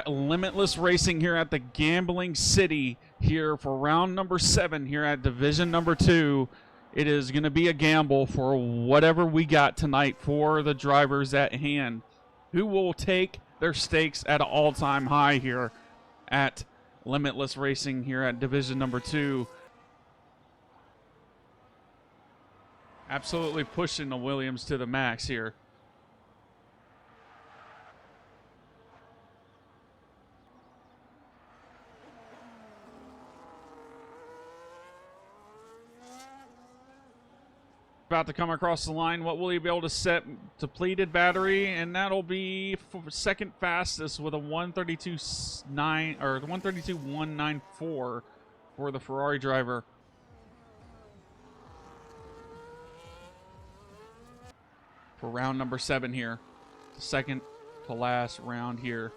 got Limitless Racing here at the Gambling City here for round number 7 here at Division number 2. It is going to be a gamble for whatever we got tonight for the drivers at hand, who will take their stakes at an all-time high here at Limitless Racing here at Division number 2. Absolutely pushing the Williams to the max here. About to come across the line. What will he be able to set? Depleted battery, and that'll be for second fastest with a 132.9 or 132.194 for the Ferrari driver. For round number 7 here, second to last round here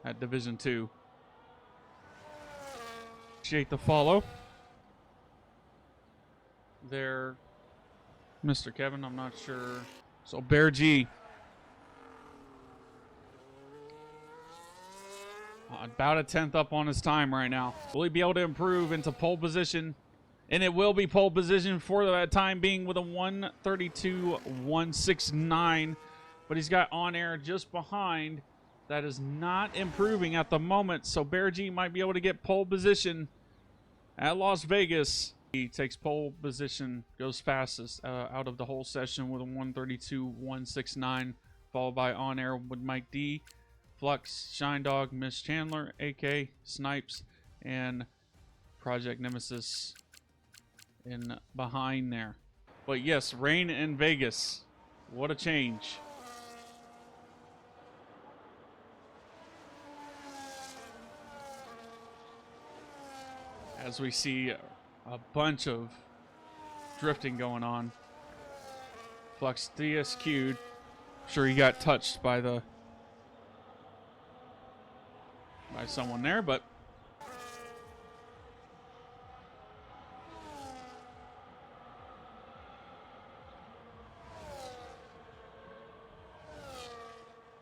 at Division 2. Appreciate the follow there, Mr. Kevin. I'm not sure. So Bear G about a 10th up on his time right now. Will he be able to improve into pole position? And it will be pole position for that time being with a 132.169. But he's got on air just behind. That is not improving at the moment. So Bear G might be able to get pole position at Las Vegas. He takes pole position, goes fastest out of the whole session with a 132.169, followed by on air with Mike D, Flux, Shine Dog, Miss Chandler, AK, Snipes, and Project Nemesis in behind there. But yes, rain in Vegas. What a change. As we see a bunch of drifting going on. Flux DSQ'd. Sure, he got touched by someone there, but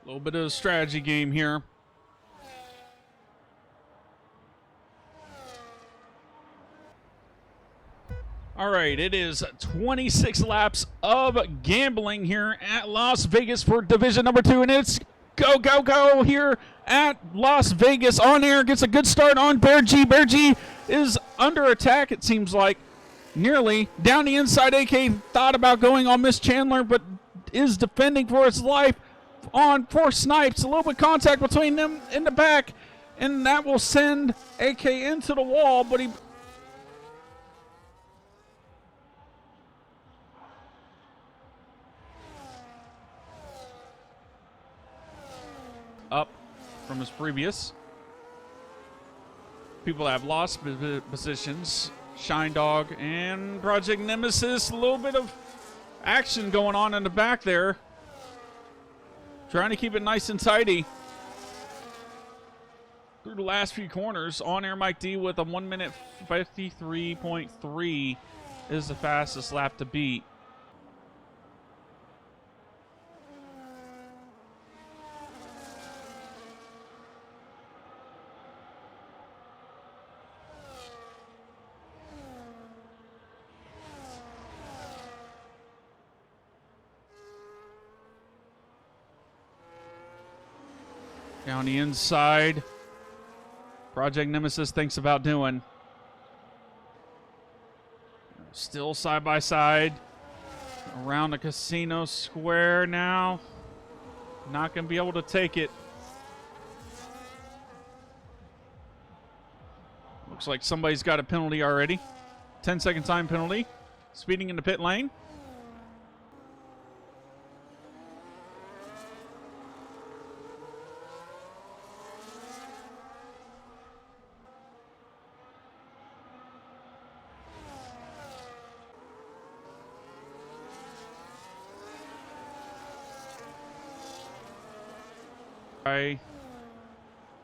a little bit of a strategy game here. All right, it is 26 laps of gambling here at Las Vegas for Division number 2, and it's go, go, go here at Las Vegas. On air gets a good start on Bear G. Bear G is under attack, it seems like, nearly. Down the inside, AK thought about going on Miss Chandler, but is defending for his life on for Snipes. A little bit of contact between them in the back, and that will send AK into the wall, but he... up from his previous. People that have lost positions. Shine Dog and Project Nemesis. A little bit of action going on in the back there. Trying to keep it nice and tidy. Through the last few corners. On air Mike D with a 1 minute 53.3 is the fastest lap to beat. Down the inside, Project Nemesis thinks about doing. Still side by side around the casino square now. Not going to be able to take it. Looks like somebody's got a penalty already. 10-second time penalty. Speeding in the pit lane.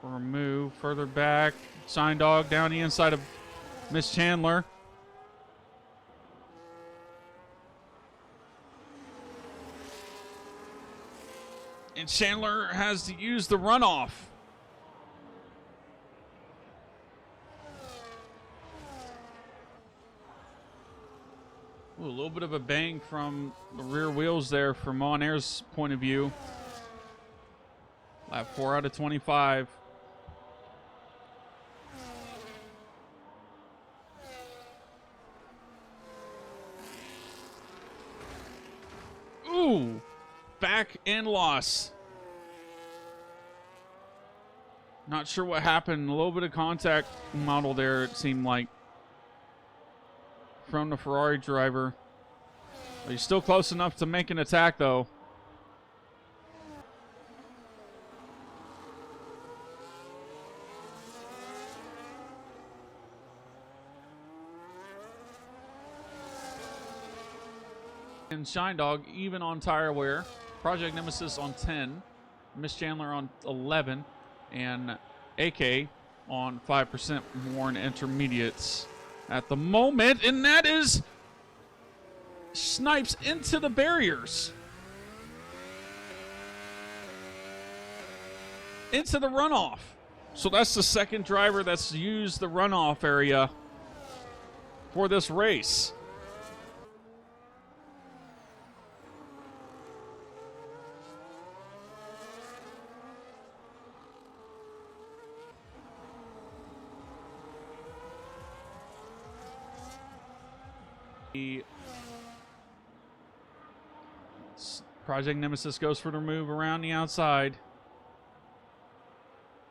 Remove further back. Sign Dog down the inside of Miss Chandler. And Chandler has to use the runoff. Ooh, a little bit of a bang from the rear wheels there from On Air's point of view. Lap 4 out of 25. Ooh, back end loss. Not sure what happened. A little bit of contact model there, it seemed like, from the Ferrari driver. But he's still close enough to make an attack, though. And Shine Dog even on tire wear. Project Nemesis on 10. Miss Chandler on 11. And AK on 5% more in intermediates at the moment. And that is Snipes into the barriers. Into the runoff. So that's the second driver that's used the runoff area for this race. Project Nemesis goes for the move around the outside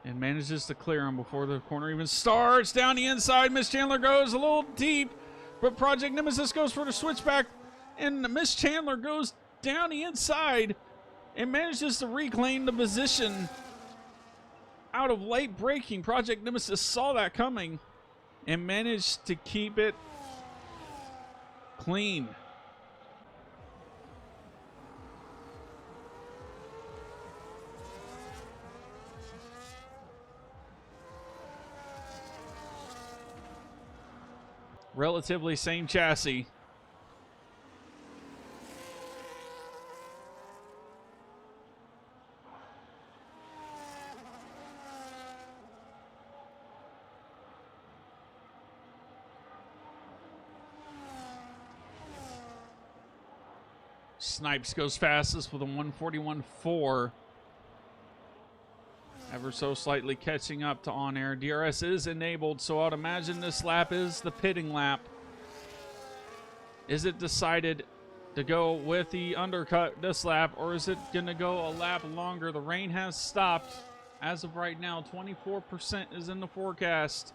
and manages to clear him before the corner even starts. Down the inside, Miss Chandler goes a little deep, but Project Nemesis goes for the switchback, and Miss Chandler goes down the inside and manages to reclaim the position out of late braking. Project Nemesis saw that coming and managed to keep it clean. Relatively same chassis. Snipes goes fastest with a 141.4. Ever so slightly catching up to On Air. DRS is enabled, so I'd imagine this lap is the pitting lap. Is it decided to go with the undercut this lap, or is it going to go a lap longer? The rain has stopped. As of right now, 24% is in the forecast.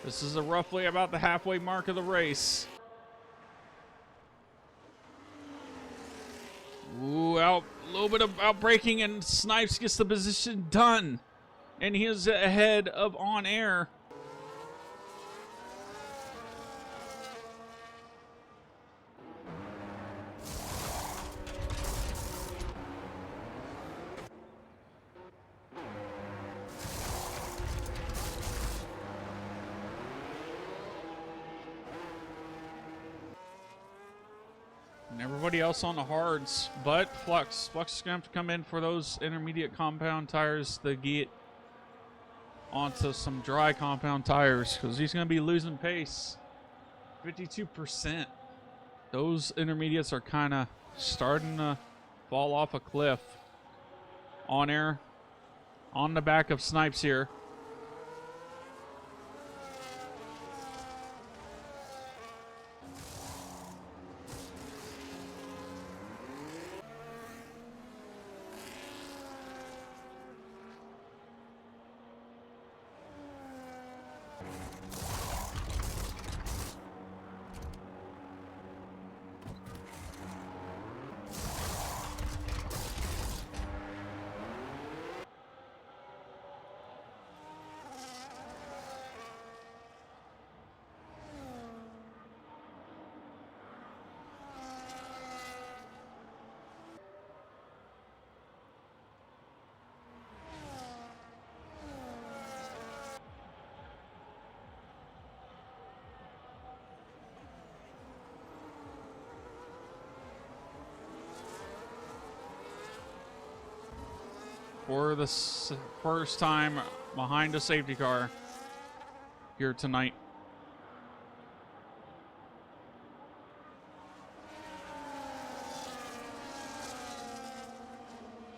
This is roughly about the halfway mark of the race. Ooh, a little bit of outbraking, and Snipes gets the position done. And he is ahead of On Air. And everybody else on the hards, but Flux. Flux is going to have to come in for those intermediate compound tires to get onto some dry compound tires, because he's going to be losing pace. 52%. Those intermediates are kind of starting to fall off a cliff. On Air, on the back of Snipes here. for the first time behind a safety car here tonight.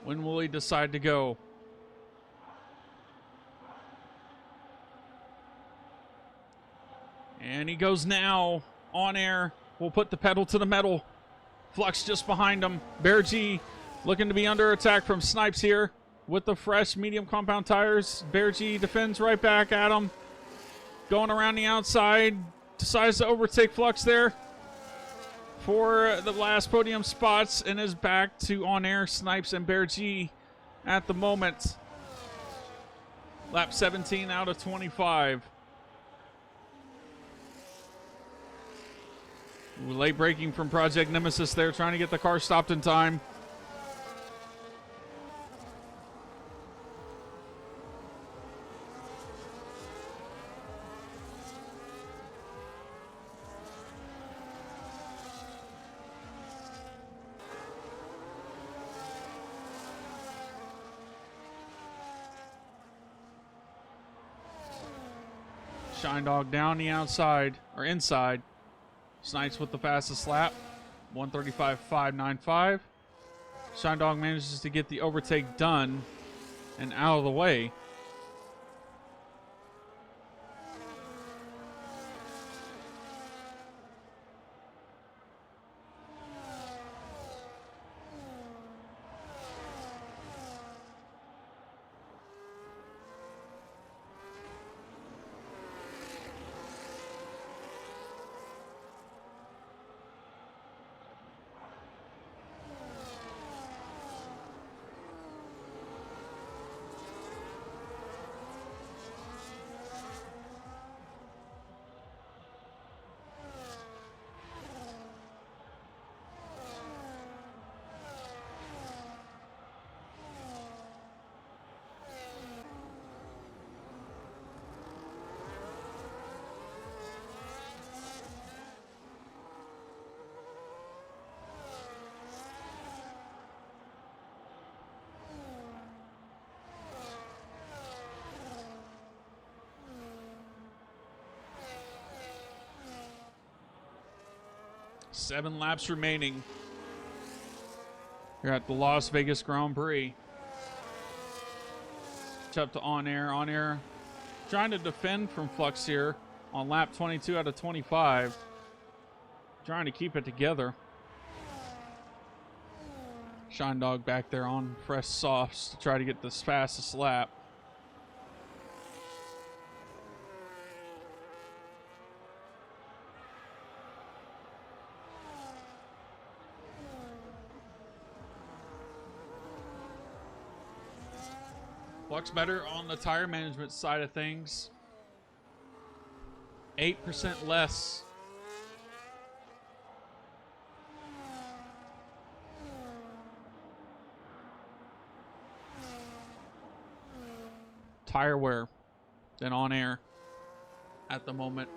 When will he decide to go? And he goes now. On air. We'll put the pedal to the metal. Flux just behind him. Bear G looking to be under attack from Snipes here with the fresh medium compound tires. Bear G defends right back at him. Going around the outside. Decides to overtake Flux there for the last podium spots and is back to On Air, Snipes, and Bear G at the moment. Lap 17 out of 25. Late braking from Project Nemesis there, trying to get the car stopped in time. Shine Dog down the outside, or inside. Snipes with the fastest lap, 1:35.595. Shine Dog manages to get the overtake done and out of the way. Seven laps remaining here at the Las Vegas Grand Prix. Up to On Air. On Air trying to defend from Flux here on lap 22 out of 25. Trying to keep it together. Shine Dog back there on fresh softs to try to get this fastest lap. Flux better on the tire management side of things. 8% less. Tire wear than On Air at the moment.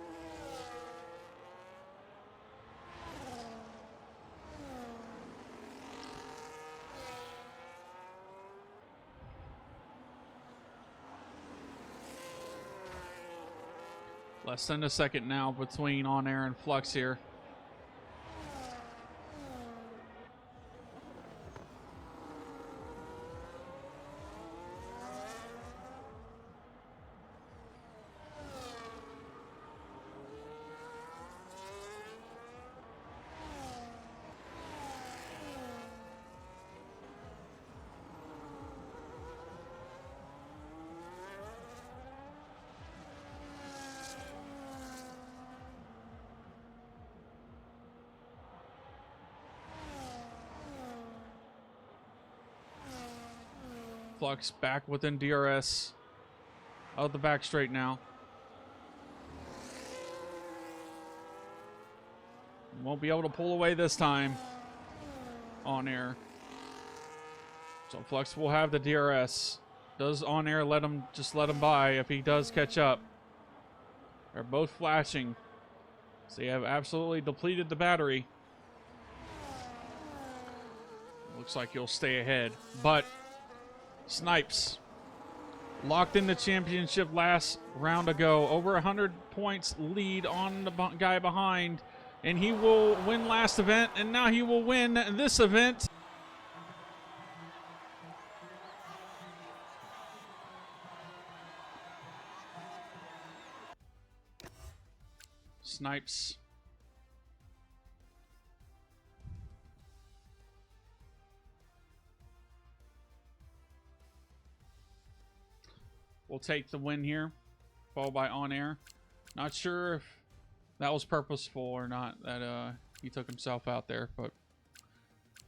Less than a second now between On Air and Flux here. Flux back within DRS. Out the back straight now. Won't be able to pull away this time. On Air. So Flux will have the DRS. Does On Air let him by if he does catch up? They're both flashing. So you have absolutely depleted the battery. Looks like you'll stay ahead, but Snipes. Locked in the championship last round ago. Over 100 points lead on the guy behind. And he will win last event. And now he will win this event. Snipes. Will take the win here. Followed by On Air. Not sure if that was purposeful or not, that he took himself out there, but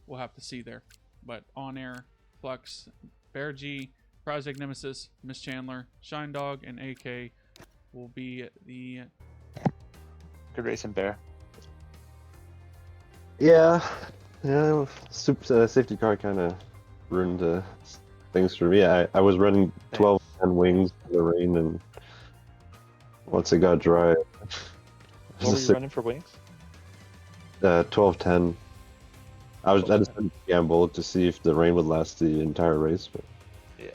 we'll have to see there. But On Air, Flux, Bear G, Project Nemesis, Miss Chandler, Shine Dog, and AK will be the... Good racing, Bear. Yeah, safety car kind of ruined things for me. I was running 12 10 wings in the rain, and once it got dry, What were you running for wings? 12-10. I just had to gamble to see if the rain would last the entire race. But Yeah.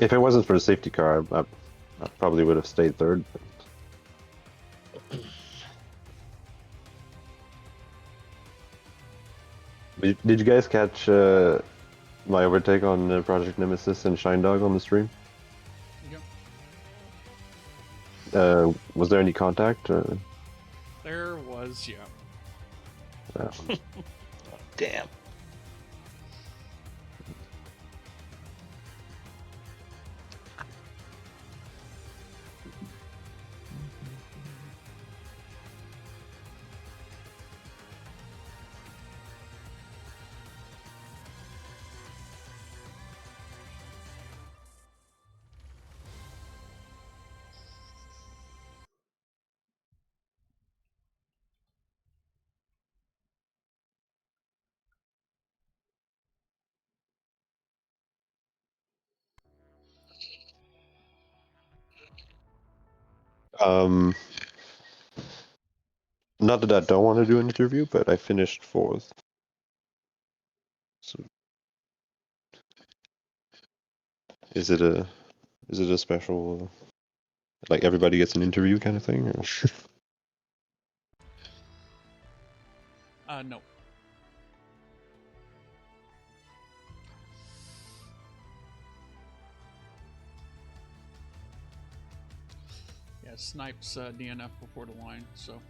if it wasn't for the safety car, I probably would have stayed third. Did you guys catch my overtake on Project Nemesis and Shine Dog on the stream? Yep. Was there any contact? Or... There was, yeah. Yeah. Damn. Not that I don't want to do an interview, but I finished fourth. So, is it a special, like everybody gets an interview kind of thing? Or... No. Yeah, Snipes DNF before the line, so.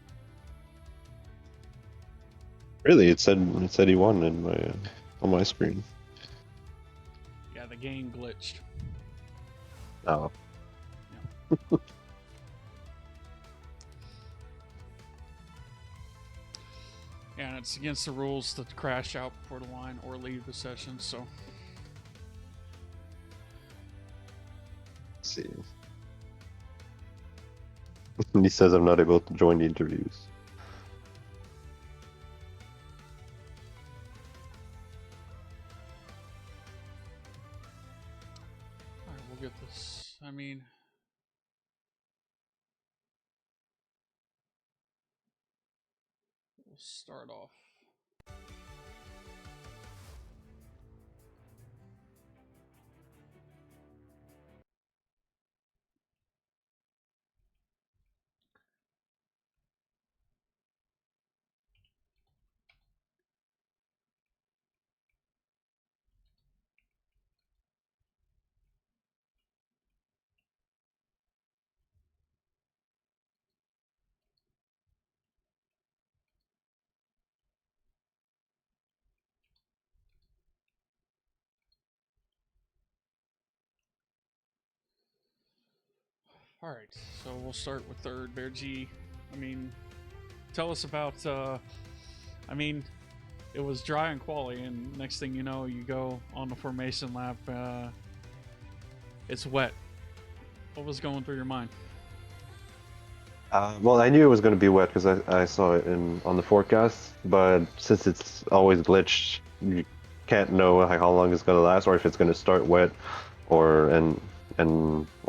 Really, it said he won in my on my screen. Yeah, the game glitched. Oh. Yeah. Yeah, and it's against the rules to crash out before the line or leave the session, so. Let's see. He says I'm not able to join the interviews. Alright, we'll get this. I mean... We'll start off. Alright, so we'll start with third, Bear G. I mean, tell us about, I mean, it was dry and quali, and next thing you know, you go on the formation lap, it's wet. What was going through your mind? Well, I knew it was going to be wet because I saw it on the forecast, but since it's always glitched, you can't know how long it's going to last, or if it's going to start wet, or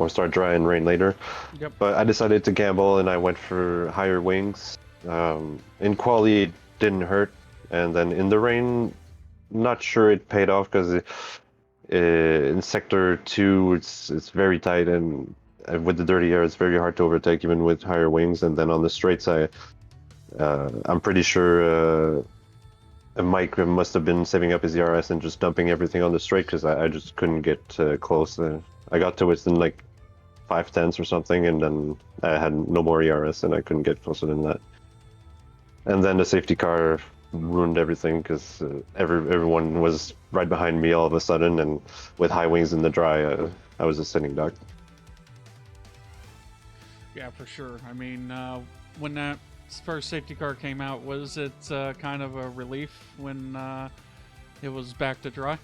start dry and rain later. Yep. But I decided to gamble, and I went for higher wings. In quali, it didn't hurt, and then in the rain, not sure it paid off because In sector 2, it's very tight, and with the dirty air, it's very hard to overtake even with higher wings. And then on the straights, I'm pretty sure Mike must have been saving up his ERS and just dumping everything on the straight because I just couldn't get close. I got to within like 5/10 or something, and then I had no more ERS and I couldn't get closer than that. And then the safety car ruined everything because everyone was right behind me all of a sudden, and with high wings in the dry, I was a sitting duck. Yeah, for sure. I mean, when that first safety car came out, was it kind of a relief when it was back to dry?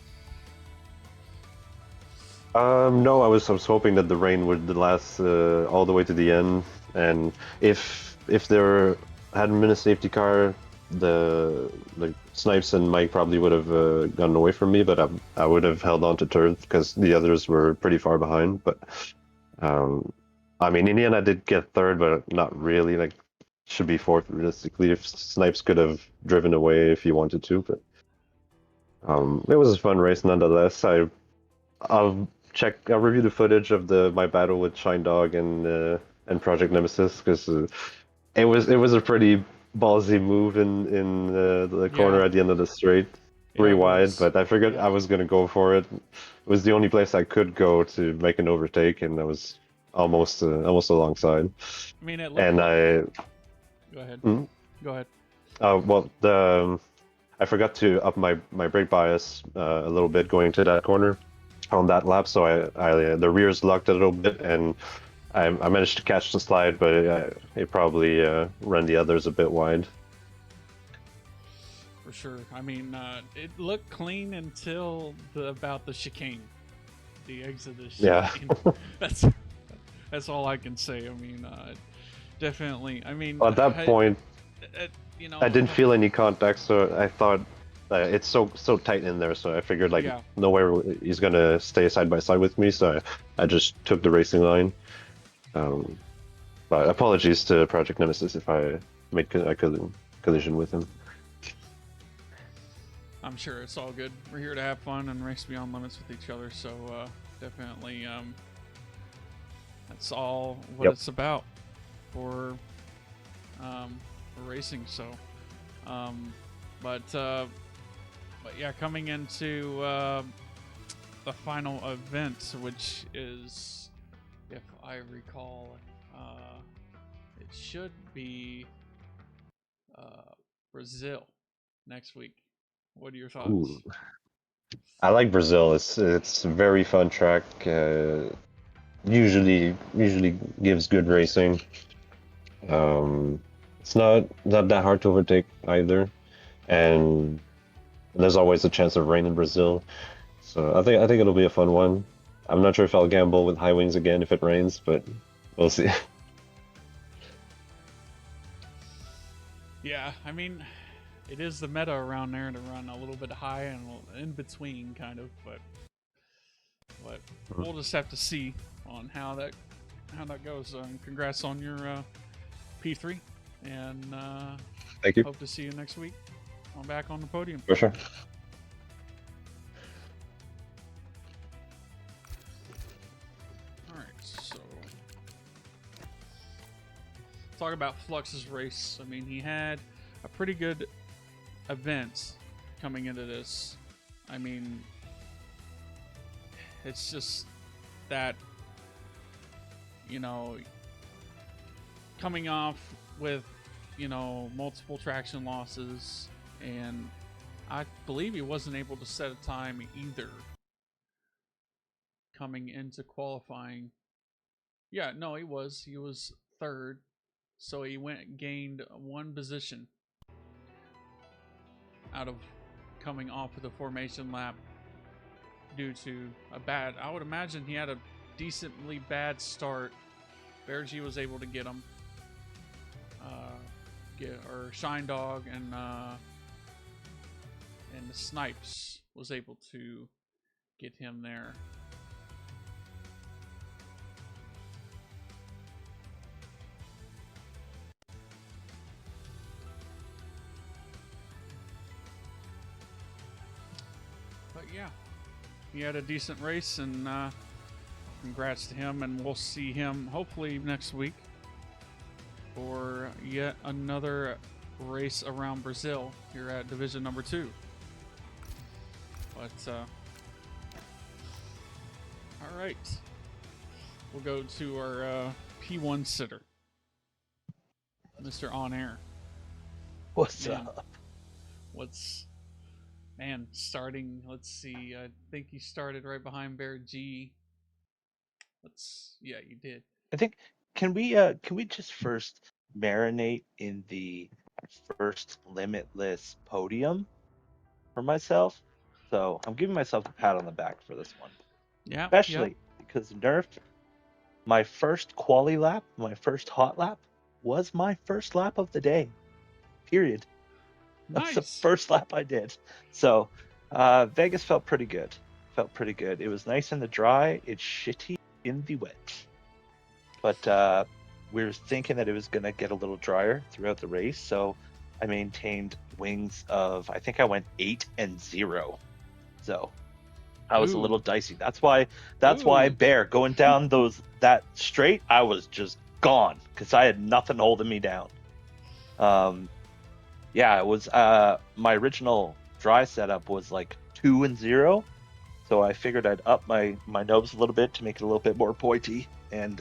No, I was hoping that the rain would last all the way to the end, and if there hadn't been a safety car, the like Snipes and Mike probably would have gotten away from me, but I would have held on to third because the others were pretty far behind. But I mean, in the end, I did get third, but not really. Like, should be fourth realistically. If Snipes could have driven away if he wanted to, but it was a fun race nonetheless. I'll I'll review the footage of my battle with Shine Dog and Project Nemesis because it was a pretty ballsy move in the corner Yeah. at the end of the straight, Yeah, pretty it wide. was. But I figured Yeah. I was gonna go for it. It was the only place I could go to make an overtake, and I was almost alongside. I mean, it looked And like. Go ahead. Hmm? Go ahead. Well, I forgot to up my brake bias a little bit going to that corner on that lap, so the rears locked a little bit, and I managed to catch the slide, but it probably ran the others a bit wide. For sure. I mean, it looked clean until about the chicane, the exit of the Yeah. chicane. that's all I can say. I mean, definitely. I mean, At that point, you know, I didn't feel any contact, so I thought it's so tight in there, so I figured like Yeah. nowhere he's gonna stay side by side with me, so I just took the racing line. But apologies to Project Nemesis if I made a collision with him. I'm sure it's all good. We're here to have fun and race beyond limits with each other. So definitely, that's all what Yep. it's about for racing. So, but yeah, coming into the final event, which is, if I recall, it should be Brazil next week. What are your thoughts? Ooh. I like Brazil. It's a very fun track. Usually gives good racing. It's not that hard to overtake either, and there's always a chance of rain in Brazil. So I think it'll be a fun one. I'm not sure if I'll gamble with high wings again if it rains, but we'll see. Yeah, I mean, it is the meta around there to run a little bit high and in between, kind of. But we'll just have to see on how that goes. Congrats on your P3, and Thank you. hope to see you next week. I'm back on the podium. For sure. All right, so talk about Flux's race. I mean, he had a pretty good event coming into this. I mean, it's just that, you know, coming off with, you know, multiple traction losses, and I believe he wasn't able to set a time either coming into qualifying. Yeah, no, he was third, so he gained one position out of coming off of the formation lap due to I would imagine he had a decently bad start. Bergy was able to get him, or Shine Dog and the Snipes was able to get him there. But yeah, he had a decent race, and congrats to him. And we'll see him hopefully next week for yet another race around Brazil here at Division number 2. But all right, we'll go to our P1 sitter, Mr. On Air. What's Man. up? Starting, let's see, I think you started right behind Bear G. Yeah, you did. I think can we just first marinate in the first limitless podium for myself? So I'm giving myself a pat on the back for this one. Yeah. Especially because Nerf, my first quali lap, my first hot lap, was my first lap of the day. Period. That's the Nice. first lap I did. So Vegas felt pretty good. It was nice in the dry. It's shitty in the wet. But we were thinking that it was going to get a little drier throughout the race. So I maintained wings of, I think I went 8 and 0. So I was a little dicey. That's why Bear going down that straight, I was just gone because I had nothing holding me down. Yeah, it was my original dry setup was like 2 and 0, so I figured I'd up my nose a little bit to make it a little bit more pointy, and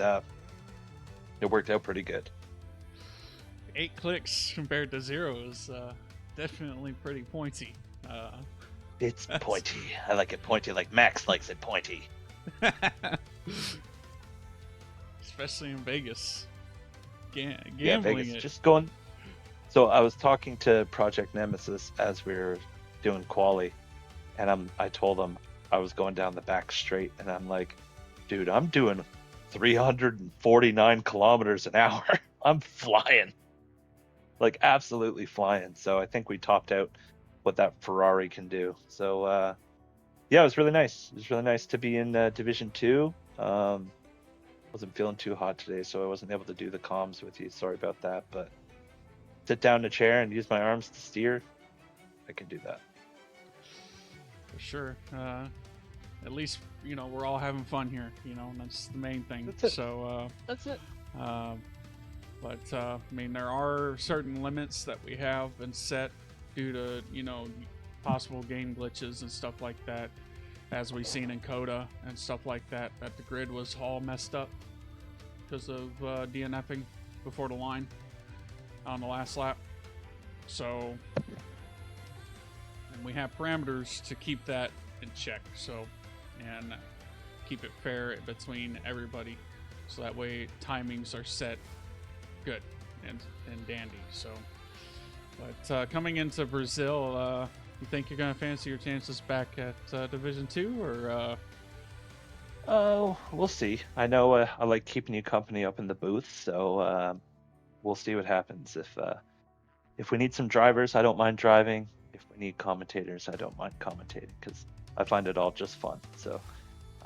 it worked out pretty good. 8 clicks compared to 0 is definitely pretty pointy. It's pointy. I like it pointy, like Max likes it pointy. Especially in Vegas. Gambling Yeah, Vegas, it. just going. So I was talking to Project Nemesis as we were doing quali, and I told him I was going down the back straight, and I'm like, dude, I'm doing 349 kilometers an hour. I'm flying, like absolutely flying. So I think we topped out what that Ferrari can do. So yeah, it was really nice. It was really nice to be in Division 2. Wasn't feeling too hot today, so I wasn't able to do the comms with you. Sorry about that, but sit down in a chair and use my arms to steer, I can do that. For sure. At least, we're all having fun here, and that's the main thing. That's it. So, That's it. But, I mean, there are certain limits that we have been set due to, possible game glitches and stuff like that, as we've seen in Coda and stuff like that the grid was all messed up because of DNFing before the line on the last lap. So, and we have parameters to keep that in check, and keep it fair between everybody, so that way timings are set good and dandy. So, but coming into Brazil, you think you're gonna fancy your chances back at Division 2, or? Oh, we'll see. I know I like keeping you company up in the booth, so we'll see what happens. If we need some drivers, I don't mind driving. If we need commentators, I don't mind commentating, because I find it all just fun. So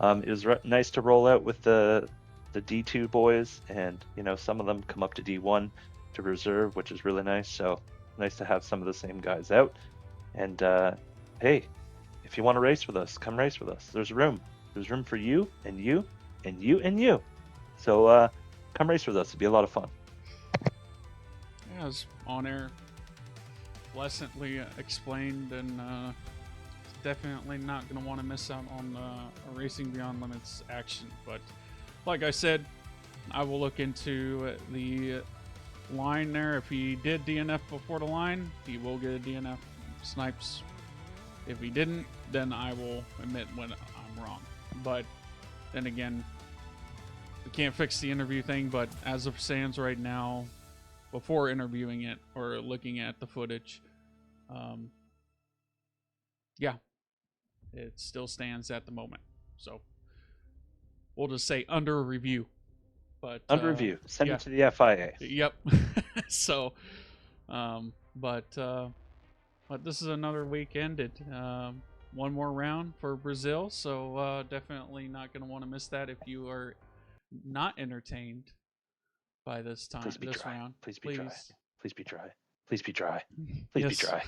it was nice to roll out with the D2 boys, and some of them come up to D1 to reserve, which is really nice. So nice to have some of the same guys out. And hey, if you want to race with us, come race with us. There's room. There's room for you and you and you and you. So come race with us. It'd be a lot of fun. Yeah, as On Air pleasantly explained, and definitely not going to want to miss out on a Racing Beyond Limits action. But like I said, I will look into the line there. If he did DNF before the line, he will get a DNF snipes. If he didn't, then I will admit when I'm wrong. But then again, we can't fix the interview thing, but as it stands right now, before interviewing it or looking at the footage, yeah, it still stands at the moment. So we'll just say under review. But Under review. Send it to the FIA. Yep. So, but this is another week ended. One more round for Brazil, so definitely not going to want to miss that if you are not entertained by this time, Please be this dry. round. Please be dry. Please be dry. Please be dry. Please be Yes. dry.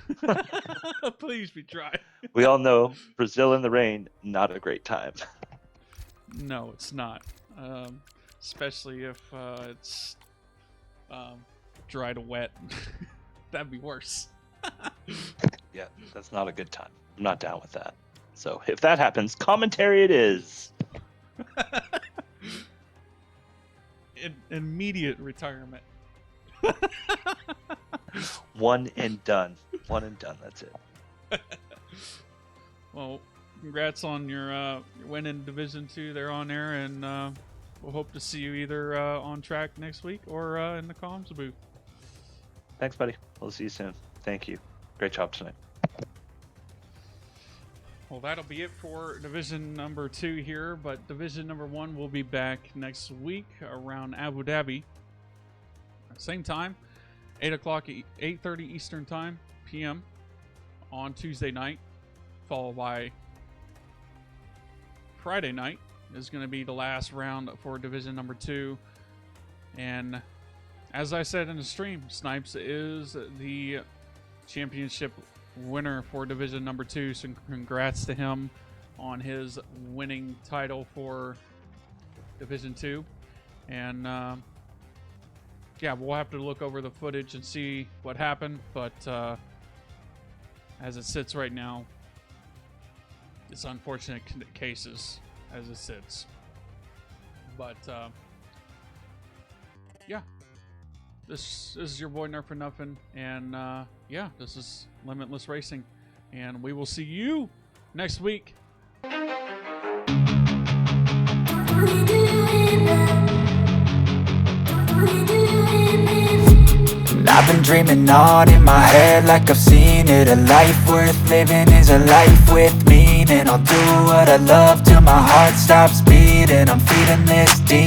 Please be dry. We all know Brazil in the rain, not a great time. No, it's not. Especially if it's dry to wet. That'd be worse. Yeah, that's not a good time. I'm not down with that. So if that happens, commentary it is. Immediate retirement. One and done. One and done. That's it. Well, congrats on your win in Division 2 there on air, and we'll hope to see you either on track next week or in the comms booth. Thanks, buddy. We'll see you soon. Thank you. Great job tonight. Well, that'll be it for Division number 2 here, but Division number 1 will be back next week around Abu Dhabi. Same time, 8 o'clock, 8:30 Eastern Time, p.m. on Tuesday night, followed by Friday night is going to be the last round for Division number 2. And as I said in the stream, Snipes is the championship winner for Division number 2, so congrats to him on his winning title for Division 2. And yeah, we'll have to look over the footage and see what happened, but as it sits right now, it's unfortunate cases as it sits. But yeah, this is your boy Nerf for Nothing, and yeah, this is Limitless Racing, and we will see you next week. I've been dreaming on in my head like I've seen it. A life worth living is a life with meaning. I'll do what I love till my heart stops beating. I'm feeding this demon.